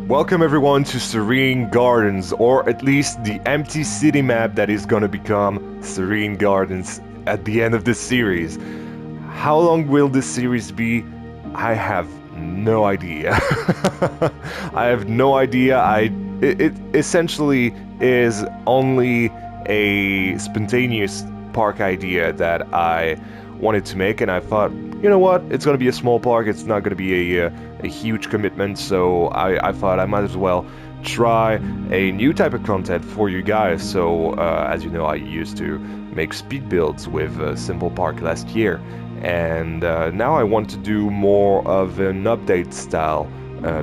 Welcome everyone to Serene Gardens, or at least the empty city map that is gonna become Serene Gardens at the end of this series. How long will this series be? I have no idea. I have no idea. It essentially is only a spontaneous park idea that I wanted to make, and I thought, you know what, it's gonna be a small park, it's not gonna be a huge commitment, so I thought I might as well try a new type of content for you guys. So as you know, I used to make speed builds with Simple Park last year, and now I want to do more of an update style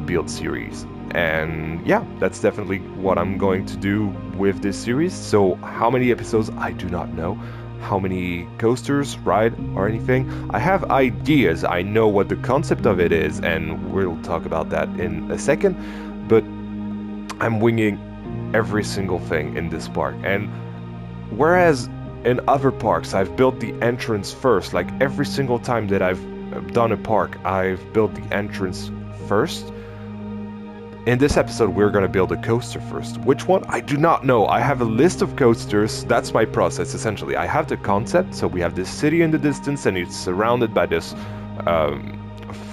build series. And yeah, that's definitely what I'm going to do with this series. So how many episodes, I do not know. How many coasters, ride, or anything. I have ideas, I know what the concept of it is, and we'll talk about that in a second, but I'm winging every single thing in this park. And whereas in other parks I've built the entrance first, like every single time that I've done a park, I've built the entrance first. In this episode, we're gonna build a coaster first. Which one? I do not know. I have a list of coasters. That's my process, essentially. I have the concept, so we have this city in the distance, and it's surrounded by this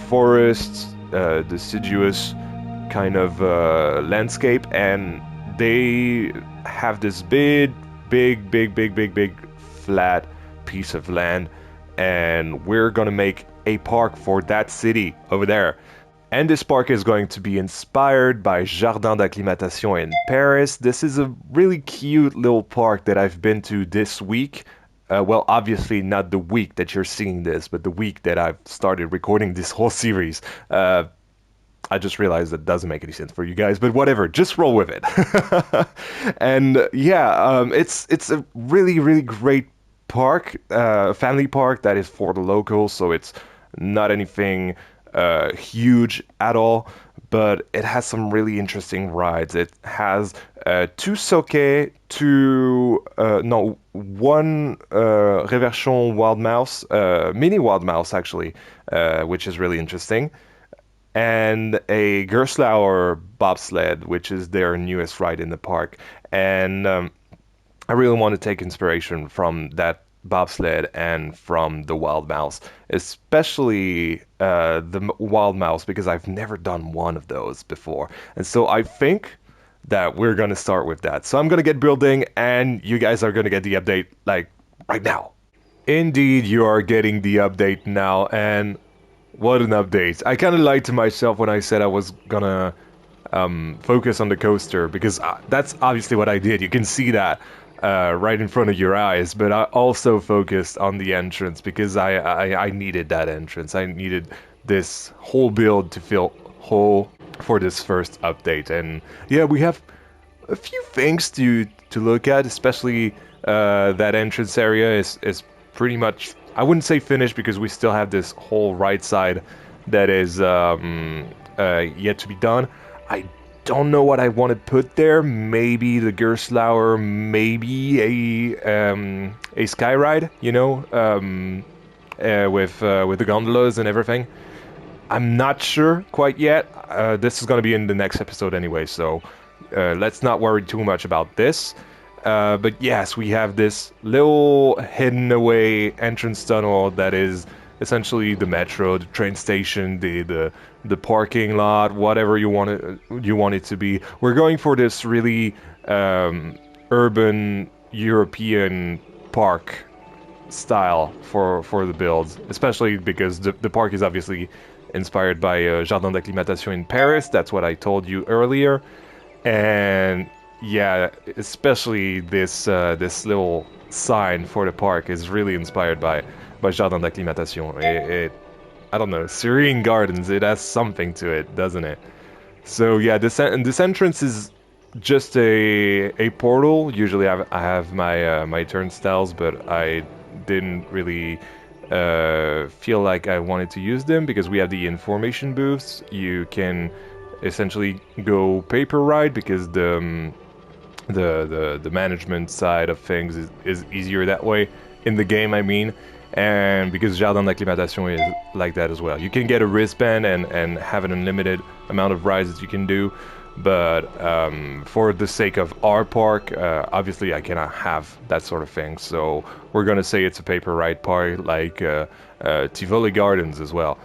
forest, deciduous kind of landscape, and they have this big flat piece of land, and we're gonna make a park for that city over there. And this park is going to be inspired by Jardin d'Acclimatation in Paris. This is a really cute little park that I've been to this week. Well, obviously not the week that you're seeing this, but the week that I've started recording this whole series. I just realized that doesn't make any sense for you guys, but whatever, just roll with it. And yeah, it's a really great park, family park that is for the locals, so it's not anything huge at all, but it has some really interesting rides. It has two soke, one Reverchon wild mouse, mini wild mouse actually, which is really interesting, and a Gerstlauer bobsled, which is their newest ride in the park. And I really want to take inspiration from that bobsled and from the wild mouse, especially the wild mouse, because I've never done one of those before, and so I think that we're gonna start with that. So I'm gonna get building, and you guys are gonna get the update like right now. Indeed, you are getting the update now, and what an update. I kind of lied to myself when I said I was gonna focus on the coaster, because that's obviously what I did. You can see that right in front of your eyes, but I also focused on the entrance because I needed that entrance. I needed this whole build to feel whole for this first update. And yeah, we have a few things to look at, especially that entrance area is pretty much, I wouldn't say finished, because we still have this whole right side that is yet to be done. I don't know what I want to put there. Maybe the Gerstlauer, maybe a sky ride, you know, with the gondolas and everything. I'm not sure quite yet. This is going to be in the next episode anyway, so let's not worry too much about this. But yes, we have this little hidden away entrance tunnel that is essentially the metro, the train station, the parking lot, whatever you want it to be. We're going for this really urban European park style for the builds, especially because the park is obviously inspired by Jardin d'Acclimatation in Paris. That's what I told you earlier. And yeah, especially this little sign for the park is really inspired by Jardin d'Acclimatation. I don't know, Serene Gardens, it has something to it, doesn't it? So yeah, this entrance is just a portal. Usually I have my turnstiles, but I didn't really feel like I wanted to use them because we have the information booths. You can essentially go paper ride because the management side of things is easier that way in the game, I mean. And because Jardin d'Acclimatation is like that as well. You can get a wristband and have an unlimited amount of rides that you can do. but for the sake of our park, obviously I cannot have that sort of thing. So we're gonna say it's a paper ride park, like Tivoli Gardens as well.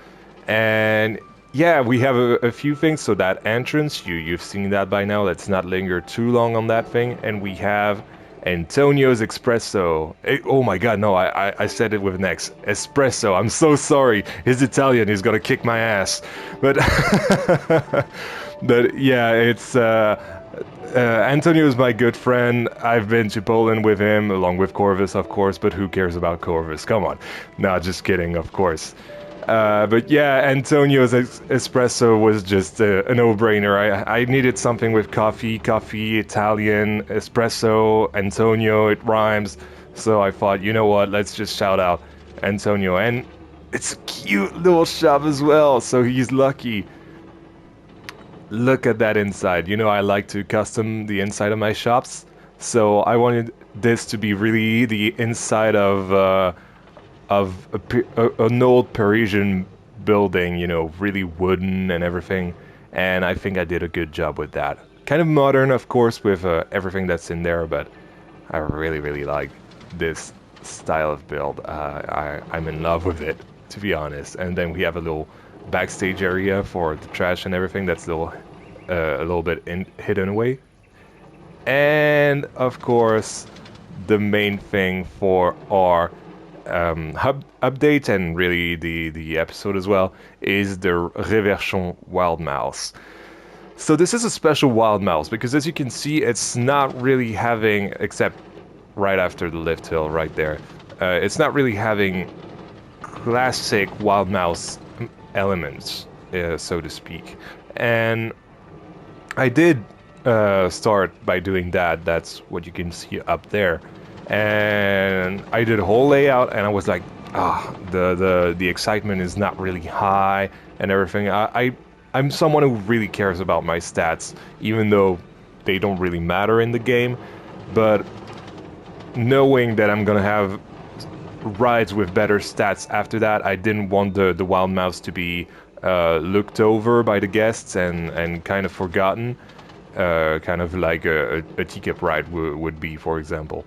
And yeah, we have a few things. So that entrance, you've seen that by now. Let's not linger too long on that thing. And we have Antonio's Espresso. Oh my God, no, I said it with an X. Espresso. I'm so sorry. He's Italian. He's gonna kick my ass. But but yeah, it's Antonio is my good friend. I've been to Poland with him, along with Corvus, of course. But who cares about Corvus? Come on. No, just kidding, of course. But yeah, Antonio's espresso was just a no-brainer. I needed something with coffee, Italian, espresso, Antonio, it rhymes. So I thought, you know what, let's just shout out Antonio. And it's a cute little shop as well, so he's lucky. Look at that inside. You know, I like to custom the inside of my shops. So I wanted this to be really the inside of an old Parisian building, you know, really wooden and everything. And I think I did a good job with that. Kind of modern, of course, with everything that's in there, but I really, really like this style of build. I'm in love with it, to be honest. And then we have a little backstage area for the trash and everything that's a little bit hidden away. And, of course, the main thing for our hub update and really the episode as well is the Reverchon wild mouse. So this is a special wild mouse because as you can see it's not really having, except right after the lift hill right there, it's not really having classic wild mouse elements, so to speak. And I did start by doing that. That's what you can see up there. And I did a whole layout and I was like, the excitement is not really high and everything. I'm someone who really cares about my stats, even though they don't really matter in the game. But knowing that I'm gonna have rides with better stats after that, I didn't want the wild mouse to be looked over by the guests and kind of forgotten, kind of like a teacup ride would be, for example.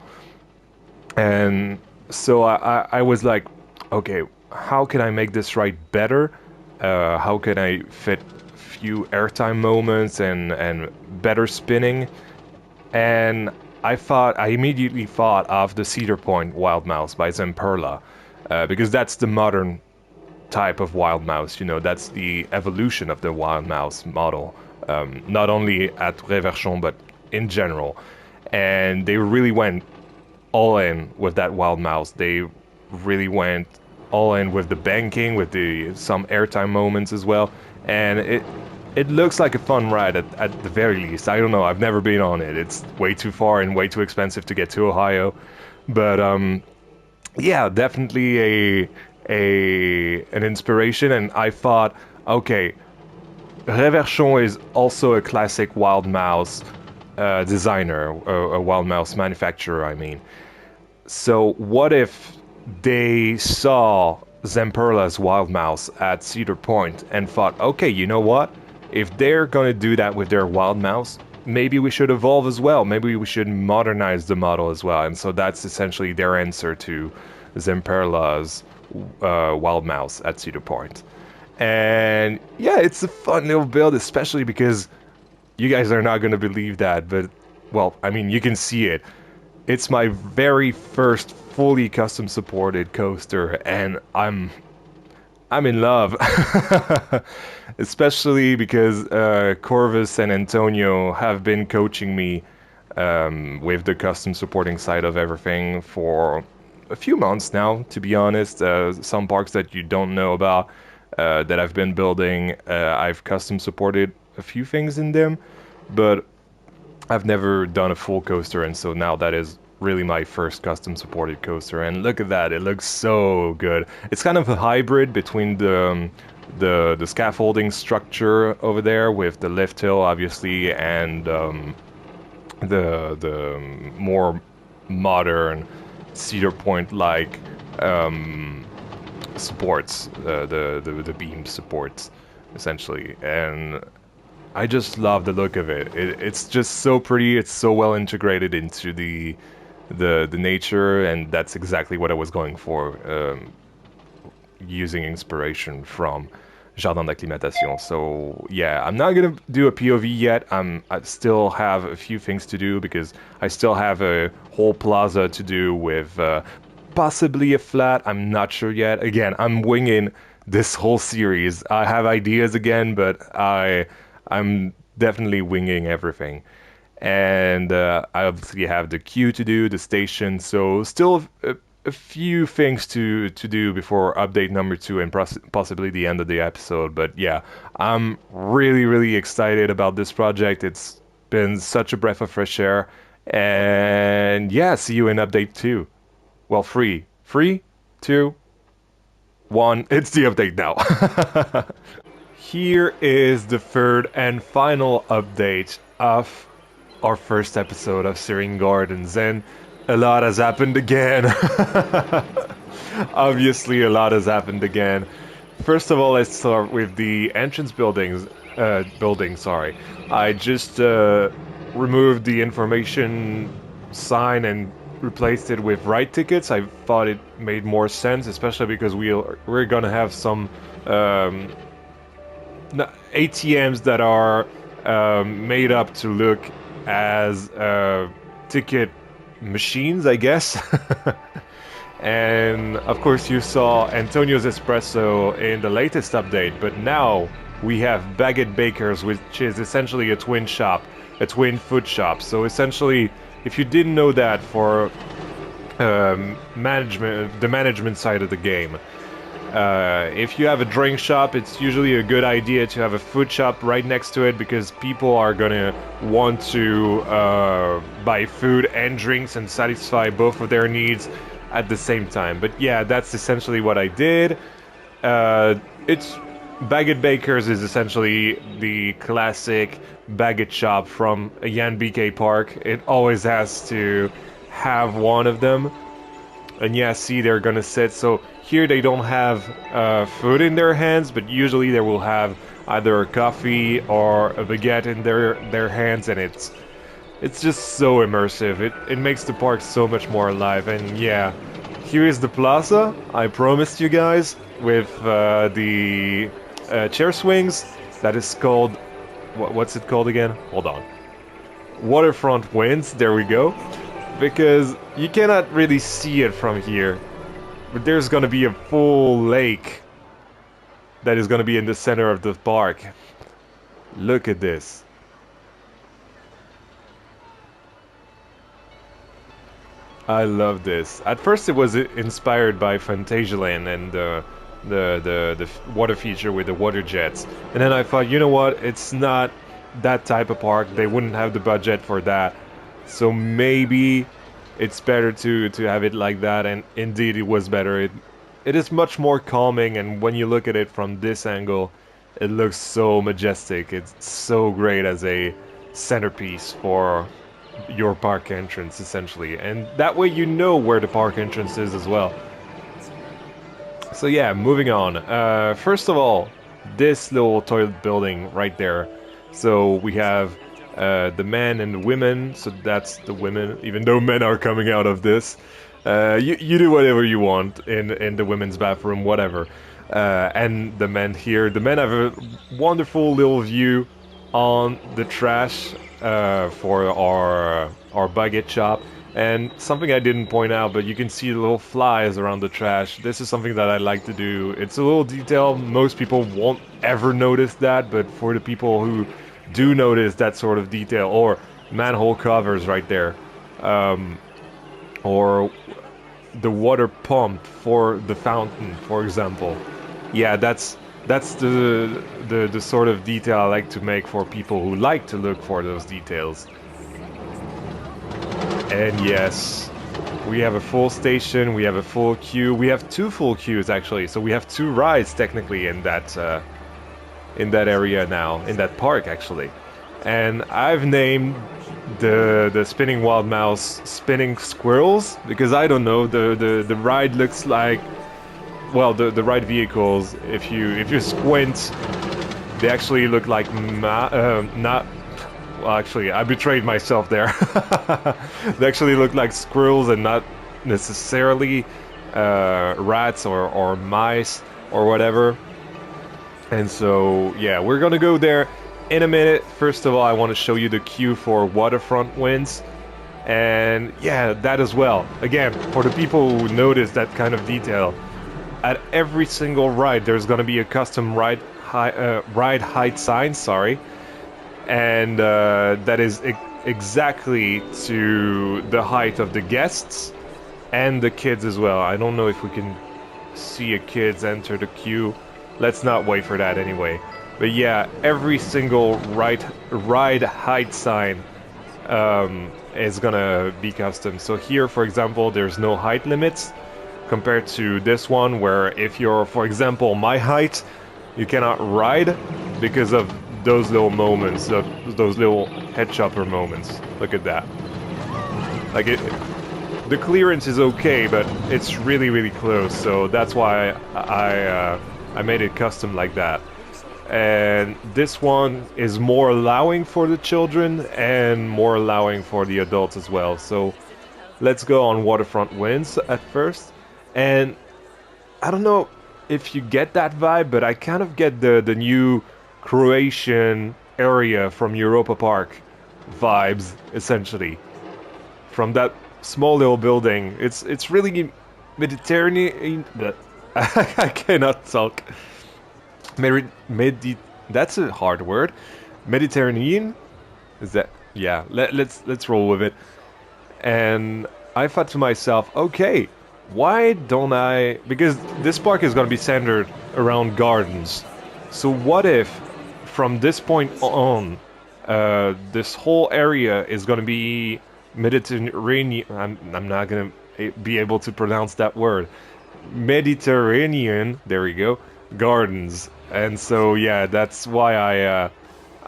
And so I was like, okay, how can I make this ride better? How can I fit few airtime moments and better spinning? And I immediately thought of the Cedar Point Wild Mouse by Zamperla, because that's the modern type of wild mouse. You know, that's the evolution of the wild mouse model, not only at Reverchon but in general. And they really went all in with that wild mouse. They really went all in with the banking, with some airtime moments as well. And it looks like a fun ride at the very least. I don't know, I've never been on it. It's way too far and way too expensive to get to Ohio. But yeah, definitely an inspiration. And I thought, okay, Reverchon is also a classic wild mouse designer, a wild mouse manufacturer, I mean. So what if they saw Zamperla's wild mouse at Cedar Point and thought, okay, you know what? If they're gonna do that with their wild mouse, maybe we should evolve as well. Maybe we should modernize the model as well. And so that's essentially their answer to Zamperla's wild mouse at Cedar Point. And yeah, it's a fun little build, especially because you guys are not going to believe that, but, well, I mean, you can see it. It's my very first fully custom supported coaster, and I'm in love. Especially because Corvus and Antonio have been coaching me with the custom supporting side of everything for a few months now, to be honest. Some parks that you don't know about that I've been building, I've custom supported a few things in them, but I've never done a full coaster, and so now that is really my first custom supported coaster. And look at that, it looks so good. It's kind of a hybrid between the scaffolding structure over there with the lift hill, obviously, and the more modern Cedar Point like supports, the beam supports essentially. And I just love the look of it. It's just so pretty. It's so well integrated into the nature, and that's exactly what I was going for, using inspiration from Jardin d'Acclimatation. So yeah, I'm not gonna do a POV yet. I still have a few things to do because I still have a whole plaza to do with possibly a flat. I'm not sure yet. Again, I'm winging this whole series. I have ideas again, but I'm definitely winging everything. And I obviously have the queue to do, the station, so still a few things to do before update number 2 and possibly the end of the episode. But yeah, I'm really, really excited about this project. It's been such a breath of fresh air. And yeah, see you in update 2. Well, 3. 3, 2, 1. It's the update now. Here is the third and final update of our first episode of Serene Gardens, and a lot has happened again. Obviously, a lot has happened again. First of all, let's start with the entrance buildings. Sorry. I just removed the information sign and replaced it with ride tickets. I thought it made more sense, especially because we're gonna have some ATMs that are made up to look as ticket machines, I guess. And of course you saw Antonio's Espresso in the latest update, but now we have Baguette Bakers, which is essentially a twin shop, a twin food shop. So essentially, if you didn't know that, for the management side of the game, if you have a drink shop, it's usually a good idea to have a food shop right next to it, because people are gonna want to buy food and drinks and satisfy both of their needs at the same time. But yeah, that's essentially what I did. It's Baguette Bakers is essentially the classic baguette shop from a Jan BK park. It always has to have one of them. And yeah, see, they're gonna sit. So here they don't have food in their hands, but usually they will have either a coffee or a baguette in their hands, and it's just so immersive. It makes the park so much more alive. And yeah, here is the plaza I promised you guys, with the chair swings. That is called, what's it called again? Hold on. Waterfront Winds, there we go. Because you cannot really see it from here, but there's gonna be a full lake that is gonna be in the center of the park. Look at this. I love this. At first it was inspired by Phantasialand and the water feature with the water jets. And then I thought, you know what, it's not that type of park. They wouldn't have the budget for that. So maybe it's better to have it like that, and indeed it was better. It is much more calming, and when you look at it from this angle, it looks so majestic. It's so great as a centerpiece for your park entrance, essentially. And that way you know where the park entrance is as well. So yeah, moving on. First of all, this little toilet building right there. So we have the men and the women, so that's the women, even though men are coming out of this. You do whatever you want in the women's bathroom, whatever. And the men here, the men have a wonderful little view on the trash for our baguette shop. And something I didn't point out, but you can see the little flies around the trash. This is something that I like to do. It's a little detail. Most people won't ever notice that, but for the people who do notice that sort of detail, or manhole covers right there, or the water pump for the fountain, for example. Yeah, that's the sort of detail I like to make for people who like to look for those details. And yes, we have a full station, we have a full queue, we have 2 full queues actually, so we have 2 rides technically in that area now, in that park actually. And I've named the spinning wild mouse spinning squirrels, because I don't know, the ride looks like, well, the ride vehicles, if you squint, They actually look like not. Well, actually, I betrayed myself there. They actually look like squirrels and not necessarily rats or mice or whatever. And so, yeah, we're gonna go there in a minute. First of all, I want to show you the queue for waterfront winds. And yeah, that as well. Again, for the people who notice that kind of detail, at every single ride, there's gonna be a custom ride height sign, sorry. And that is exactly to the height of the guests and the kids as well. I don't know if we can see a kids enter the queue. Let's not wait for that anyway. But yeah, every single ride height sign is gonna be custom. So here, for example, there's no height limits compared to this one, where if you're, for example, my height, you cannot ride because of those little moments, those little head chopper moments. Look at that. Like the clearance is okay, but it's really, really close. So that's why I made it custom like that. And this one is more allowing for the children and more allowing for the adults as well. So let's go on waterfront winds at first. And I don't know if you get that vibe, but I kind of get the new Croatian area from Europa Park vibes, essentially. From that small little building. It's really Mediterranean. I cannot talk. That's a hard word. Mediterranean? Is that? Yeah, let's roll with it. And I thought to myself, okay, why don't I... Because this park is going to be centered around gardens. So what if, from this point on, this whole area is going to be Mediterranean... I'm not going to be able to pronounce that word. Mediterranean, there we go, gardens. And so, yeah, that's why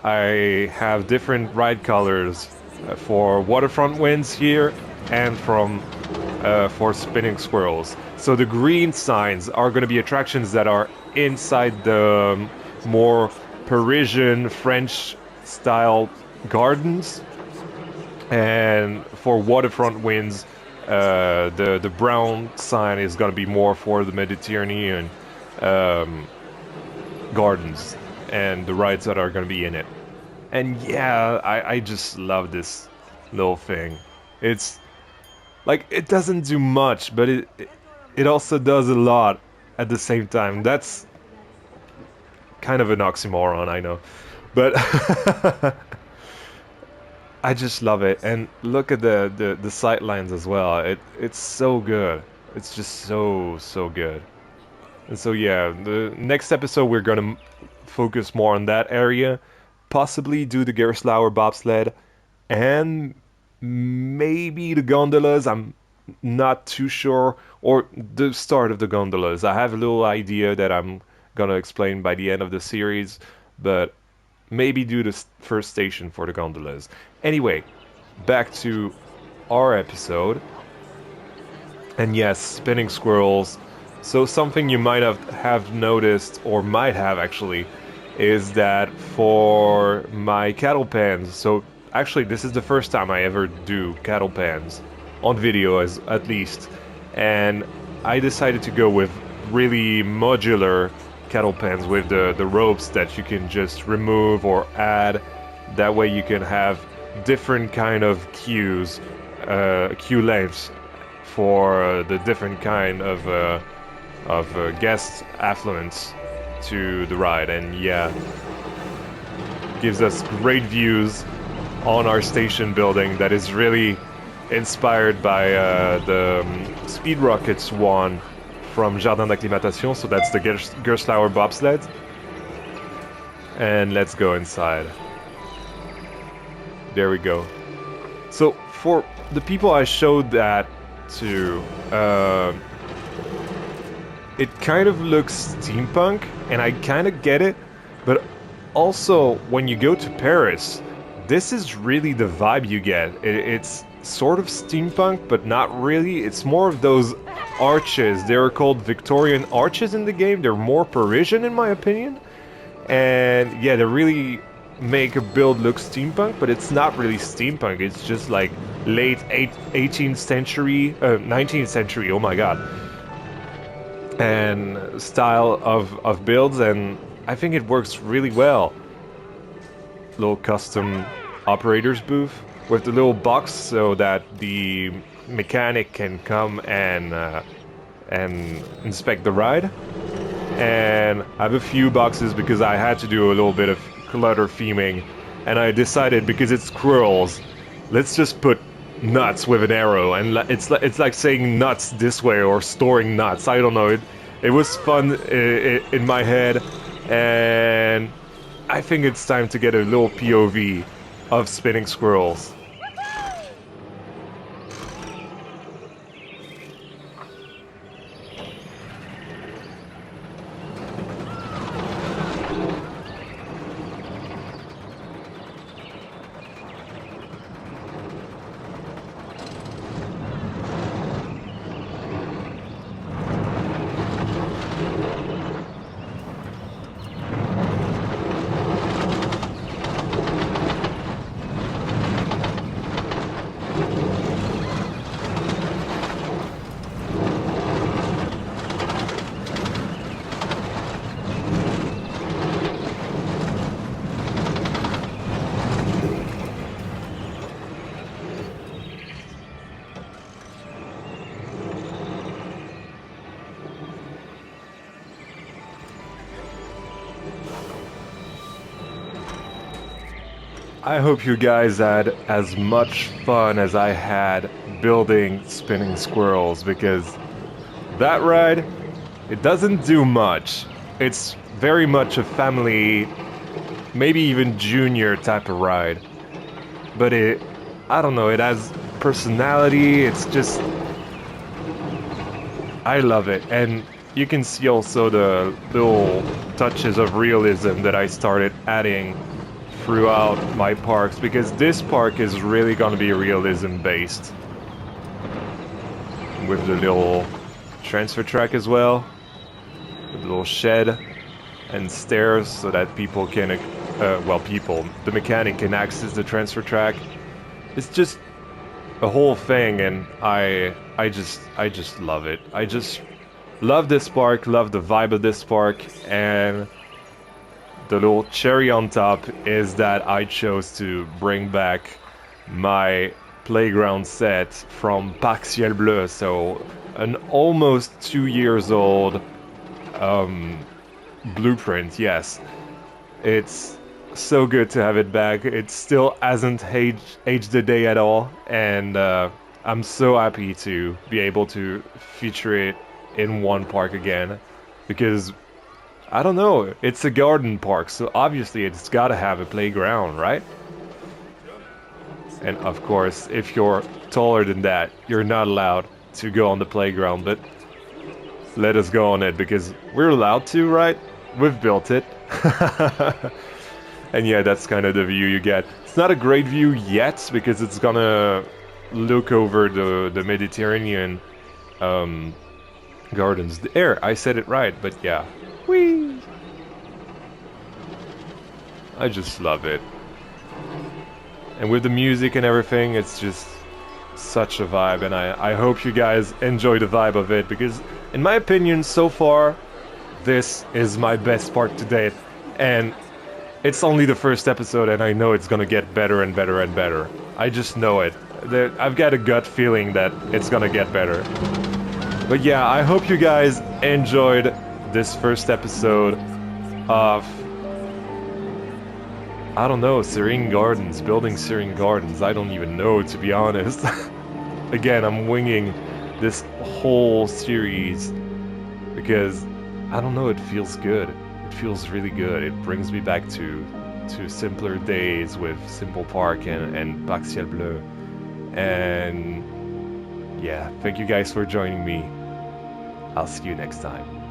I have different ride colors for waterfront winds here and for spinning squirrels. So the green signs are going to be attractions that are inside the more Parisian French style gardens, and for waterfront winds, the brown sign is going to be more for the Mediterranean gardens and the rides that are going to be in it. And yeah, I just love this little thing. It's like, it doesn't do much, but it also does a lot at the same time. That's kind of an oxymoron, I know, but I just love it. And look at the sight lines as well. It's so good. It's just so good. And so yeah, the next episode we're gonna focus more on that area, possibly do the Gerstlauer bobsled, and maybe the gondolas. I'm not too sure, or the start of the gondolas. I have a little idea that I'm gonna explain by the end of the series, but maybe do the first station for the gondolas. Anyway, back to our episode. And yes, spinning squirrels. So something you might have noticed, or might have actually, is that for my cattle pans, so actually this is the first time I ever do cattle pans, on video at least, and I decided to go with really modular cattle pans with the ropes that you can just remove or add. That way you can have different kind of queues, queue lengths for the different kind of guest affluence to the ride. And yeah, gives us great views on our station building that is really inspired by the Speed Rockets one from Jardin d'Acclimatation, so that's the Gerstlauer bobsled. And let's go inside. There we go. So for the people I showed that to, it kind of looks steampunk, and I kind of get it, but also when you go to Paris, this is really the vibe you get. It's sort of steampunk, but not really. It's more of those arches. They're called Victorian arches in the game. They're more Parisian in my opinion. And yeah, they really make a build look steampunk, but it's not really steampunk. It's just like late 18th century, 19th century. Oh my god, and style of builds, and I think it works really well. Little custom operators booth with the little box so that the mechanic can come and inspect the ride. And I have a few boxes because I had to do a little bit of clutter theming, and I decided because it's squirrels, let's just put nuts with an arrow, and it's like saying nuts this way or storing nuts. I don't know. It was fun in my head, and I think it's time to get a little POV of spinning squirrels. I hope you guys had as much fun as I had building spinning squirrels, because that ride, it doesn't do much. It's very much a family, maybe even junior type of ride. But I don't know, it has personality, it's just, I love it. And you can see also the little touches of realism that I started adding throughout my parks, because this park is really gonna be realism based. With the little transfer track as well, with the little shed and stairs so that people can, the mechanic can access the transfer track. It's just a whole thing, and I just love it. I just love this park, love the vibe of this park, and the little cherry on top is that I chose to bring back my playground set from Parc Ciel Bleu, so an almost 2 years old blueprint. Yes, it's so good to have it back. It still hasn't aged a day at all, and I'm so happy to be able to feature it in one park again, because I don't know, it's a garden park, so obviously it's gotta have a playground, right? And of course, if you're taller than that, you're not allowed to go on the playground, but let us go on it, because we're allowed to, right? We've built it. And yeah, that's kind of the view you get. It's not a great view yet, because it's gonna look over the Mediterranean gardens. There, I said it right, but yeah. Whee! I just love it. And with the music and everything, it's just such a vibe, and I hope you guys enjoy the vibe of it, because in my opinion, so far, this is my best part to date. And it's only the first episode, and I know it's gonna get better and better and better. I just know it. I've got a gut feeling that it's gonna get better. But yeah, I hope you guys enjoyed this first episode of, I don't know, Serene Gardens, building Serene Gardens. I don't even know, to be honest. Again, I'm winging this whole series because, I don't know, it feels good. It feels really good. It brings me back to simpler days with Simple Park and Parc Ciel Bleu. And yeah, thank you guys for joining me. I'll see you next time.